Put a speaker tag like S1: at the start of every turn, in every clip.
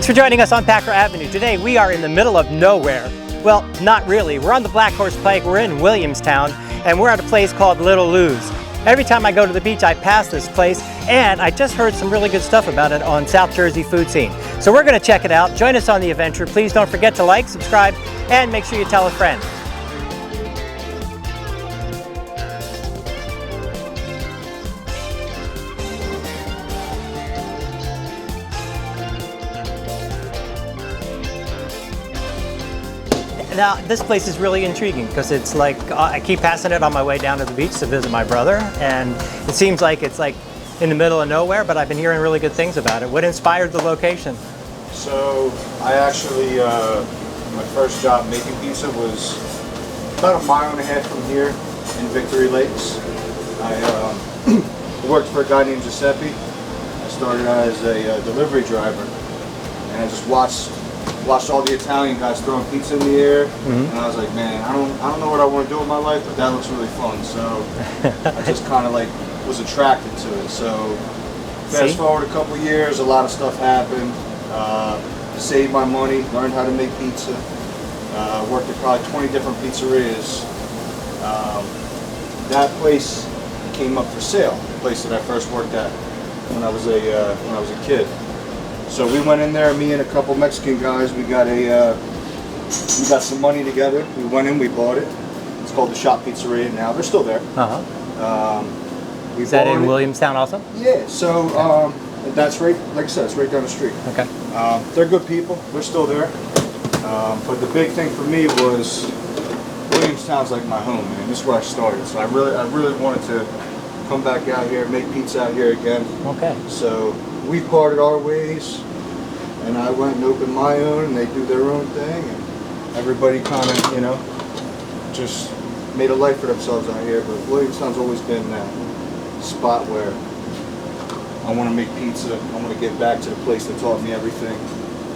S1: Thanks for joining us on Packer Avenue. Today we are in the middle of nowhere. Well, not really. We're on the Black Horse Pike. We're in Williamstown, and we're at a place called Little Lou's. Every time I go to the beach, I pass this place, and I just heard some really good stuff about it on South Jersey Food Scene. So we're going to check it out. Join us on the adventure. Please don't forget to like, subscribe, and make sure you tell a friend. Now, this place is really intriguing because it's like, I keep passing it on my way down to the beach to visit my brother, and it seems like it's like in the middle of nowhere, but I've been hearing really good things about it. What inspired the location?
S2: So, I actually, my first job making pizza was about 1.5 miles from here in Victory Lakes. I worked for a guy named Giuseppe. I started as a delivery driver, and I just watched all the Italian guys throwing pizza in the air, and I was like, man, I don't know what I want to do with my life, but that looks really fun. So I just kind of like was attracted to it. So fast forward a couple years, a lot of stuff happened. Saved my money, learned how to make pizza. Worked at probably 20 different pizzerias. That place came up for sale. The place that I first worked at when I was a kid. So we went in there, me and a couple Mexican guys, we got some money together. We went in, we bought it. It's called the Shop Pizzeria now. They're still there.
S1: Is that in Williamstown also?
S2: Yeah, so that's right, like I said, it's right down the street. Okay. They're good people, they're still there. But the big thing for me was Williamstown's like my home, man. This is where I started. So I really wanted to come back out here, make pizza out here again. Okay. So we parted our ways, and I went and opened my own, and they do their own thing, and everybody kind of, you know, just made a life for themselves out here. But Williamstown's always been that spot where I want to make pizza. I want to get back to the place that taught me everything.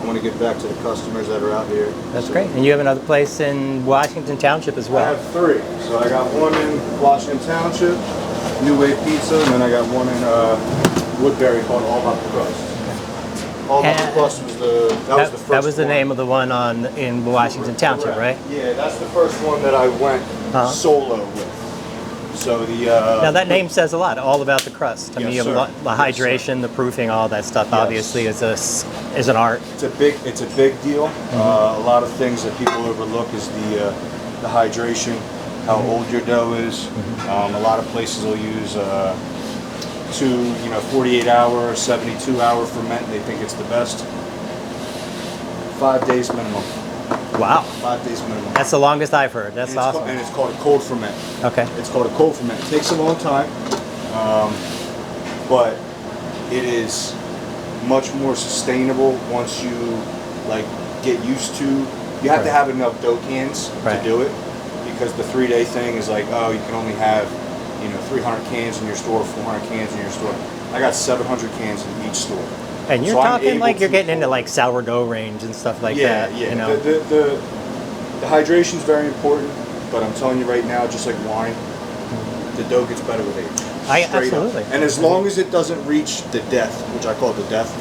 S2: I want to get back to the customers that are out here. That's great.
S1: And you have another place in Washington Township as well.
S2: I have 3. So I got one in Washington Township, New Wave Pizza, and then I got one in Woodbury called All About the Crust. All About the Crust was the first
S1: That was the
S2: one.
S1: name of the one in Washington Township, right?
S2: Yeah, that's the first one that I went solo with. So
S1: now that name says a lot. All About the Crust. I mean, you have the hydration, the proofing, all that stuff. Obviously, is an art.
S2: It's a big deal. A lot of things that people overlook is the hydration, how old your dough is. A lot of places will use 48-hour, 72-hour ferment. They think it's the best. 5 days minimum.
S1: Wow.
S2: 5 days minimum.
S1: That's the longest I've heard. That's awesome.
S2: And it's called a cold ferment.
S1: Okay.
S2: It's called a cold ferment. It takes a long time, but it is much more sustainable once you get used to. You have to have enough dough cans to do it, because the 3-day thing is like, oh, you can only have 300 cans in your store, 400 cans in your store. I got 700 cans in each store.
S1: And you're talking like you're getting into like sourdough range and stuff like that.
S2: Yeah,
S1: you know?
S2: The hydration is very important, but I'm telling you right now, just like wine, the dough gets better with age.
S1: Absolutely.
S2: And as long as it doesn't reach the death, which I call it the death,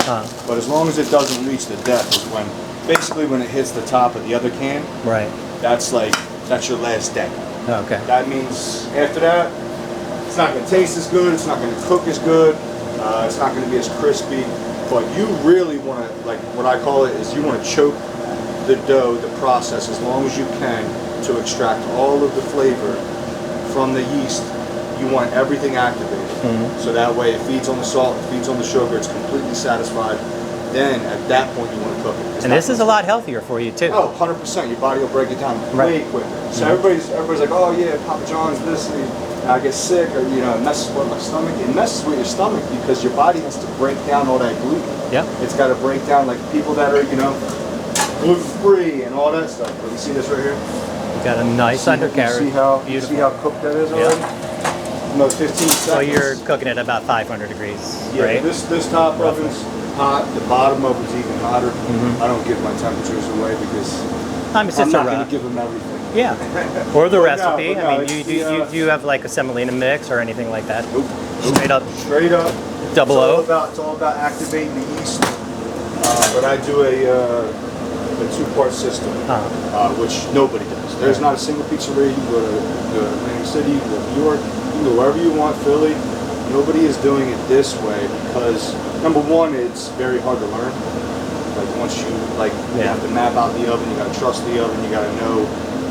S2: but as long as it doesn't reach the death is when it hits the top of the other can. Right. That's your last day. Okay. That means after that, it's not going to taste as good, it's not going to cook as good, it's not going to be as crispy, but you really want to, what I call it is you want to choke the dough, the process, as long as you can to extract all of the flavor from the yeast. You want everything activated. So that way it feeds on the salt, it feeds on the sugar, it's completely satisfied. Then at that point you want to cook it.
S1: And this is a lot healthier for you too.
S2: Oh, 100%. Your body will break it down way quicker. So everybody's like, oh yeah, Papa John's this, and I get sick, or it messes with my stomach. It messes with your stomach because your body has to break down all that gluten. Yeah. It's got to break down, like people that are gluten-free and all that stuff. But you see this right here?
S1: You got a nice undercarriage.
S2: You see how cooked that is already? About 15 seconds.
S1: So you're cooking it at about 500 degrees, right?
S2: This top oven's hot. The bottom oven's even hotter. I don't give my temperatures away because I'm not going to give them everything.
S1: Yeah. Or the recipe. No, I mean, do you have like a semolina mix or anything like that?
S2: Nope.
S1: Straight up.
S2: Straight up.
S1: Double O.
S2: It's all about activating the yeast. but I do a two-part system, which nobody does. There's not a single pizzeria. You can go to Atlantic City, you can go to New York, you can go wherever you want, Philly. Nobody is doing it this way because, number one, it's very hard to learn. Like once you you have to map out the oven, you gotta trust the oven, you gotta know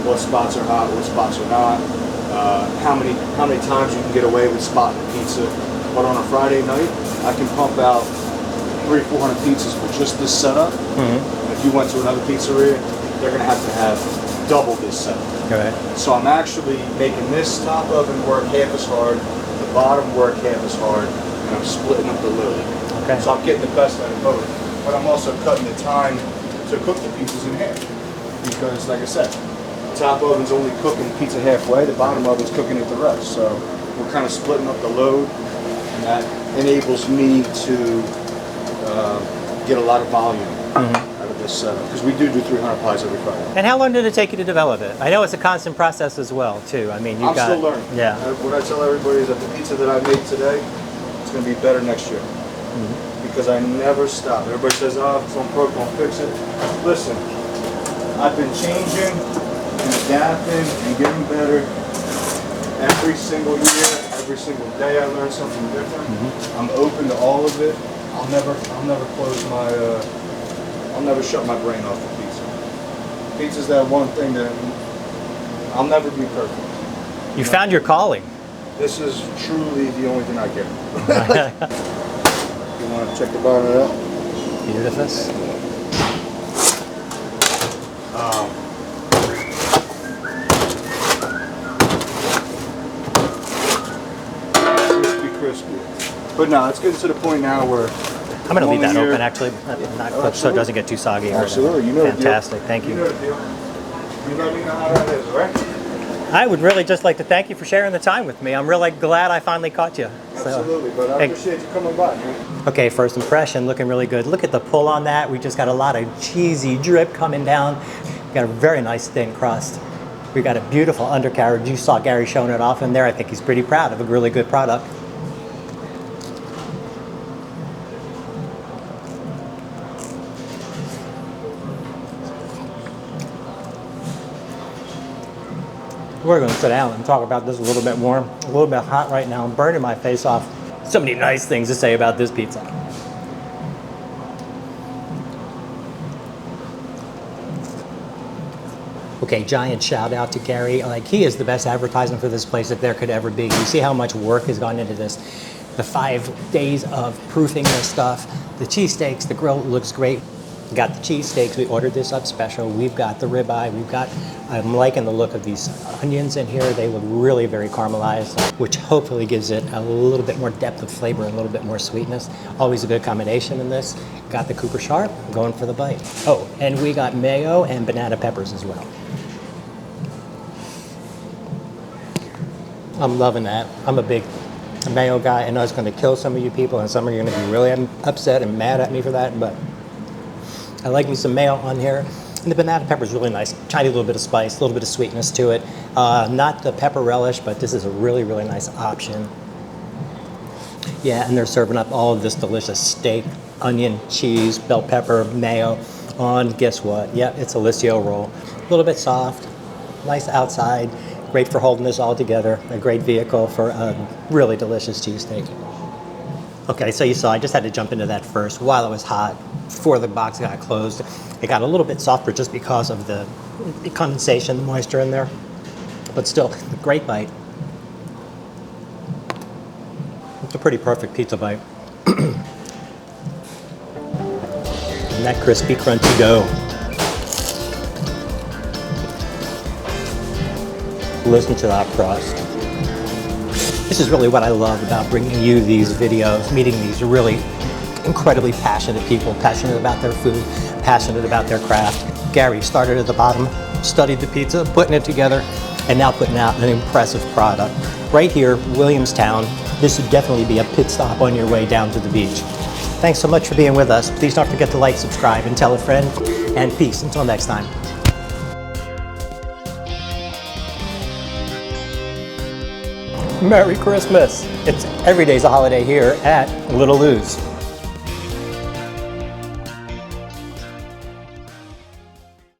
S2: what spots are hot, what spots are not, how many times you can get away with spotting the pizza. But on a Friday night, I can pump out 300-400 pizzas for just this setup. If you went to another pizzeria, they're gonna have to have double this setup.
S1: Okay.
S2: So I'm actually making this top oven work half as hard, the bottom work half as hard, and I'm splitting up the load.
S1: Okay.
S2: So I'm getting the best out of both. But I'm also cutting the time to cook the pizzas in half. Because like I said, the top oven's only cooking pizza halfway, the bottom oven's cooking it the rest. So we're kind of splitting up the load, and that enables me to get a lot of volume out of this setup. Because we do 300 pies every Friday.
S1: And how long did it take you to develop it? I know it's a constant process as well, too. I mean,
S2: I'm still learning.
S1: Yeah.
S2: What I tell everybody is that the pizza that I made today, it's going to be better next year. Because I never stop. Everybody says, oh, if it's on broke, don't fix it. Listen, I've been changing and adapting and getting better every single year, every single day I learn something different. I'm open to all of it. I'll never close my, I'll never shut my brain off for pizza. Pizza's that one thing that I'll never be perfect.
S1: You found your calling.
S2: This is truly the only thing I care about. You want to check the bottom of that?
S1: Beautiful.
S2: Crispy. But no, it's getting to the point now where
S1: I'm going to leave that open, actually, not cooked, so it doesn't get too soggy.
S2: Absolutely. You know
S1: Fantastic. Thank you.
S2: You know the deal. You let me know how that is, all right?
S1: I would really just like to thank you for sharing the time with me. I'm really glad I finally caught you.
S2: Absolutely, but I appreciate you coming by, man.
S1: Okay, first impression, looking really good. Look at the pull on that. We just got a lot of cheesy drip coming down. We got a very nice thin crust. We got a beautiful undercarriage. You saw Gary showing it off in there. I think he's pretty proud of a really good product. We're going to sit down and talk about this a little bit more. A little bit hot right now. I'm burning my face off. So many nice things to say about this pizza. Okay, giant shout out to Gary. Like, he is the best advertisement for this place that there could ever be. You see how much work has gone into this. The 5 days of proofing this stuff. The cheesesteaks, the grill looks great. We got the cheesesteaks, we ordered this up special. We've got the ribeye, I'm liking the look of these onions in here. They look really very caramelized, which hopefully gives it a little bit more depth of flavor and a little bit more sweetness. Always a good combination in this. Got the Cooper Sharp, going for the bite. Oh, and we got mayo and banana peppers as well. I'm loving that. I'm a big mayo guy. I know it's gonna kill some of you people and some of you are gonna be really upset and mad at me for that, but I like me some mayo on here. And the banana pepper is really nice. Tiny little bit of spice, a little bit of sweetness to it. Not the pepper relish, but this is a really, really nice option. Yeah, and they're serving up all of this delicious steak, onion, cheese, bell pepper, mayo on, guess what? Yeah, it's a Licio roll. A little bit soft, nice outside, great for holding this all together. A great vehicle for a really delicious cheesesteak. Okay, so you saw I just had to jump into that first while it was hot before the box got closed. It got a little bit softer just because of the condensation, the moisture in there, but still a great bite. It's a pretty perfect pizza bite. And that crispy, crunchy dough. Listen to that crust. This is really what I love about bringing you these videos, meeting these really incredibly passionate people, passionate about their food, passionate about their craft. Gary started at the bottom, studied the pizza, putting it together, and now putting out an impressive product. Right here, Williamstown, this would definitely be a pit stop on your way down to the beach. Thanks so much for being with us. Please don't forget to like, subscribe, and tell a friend. And peace until next time. Merry Christmas! It's every day's a holiday here at Little Lou's.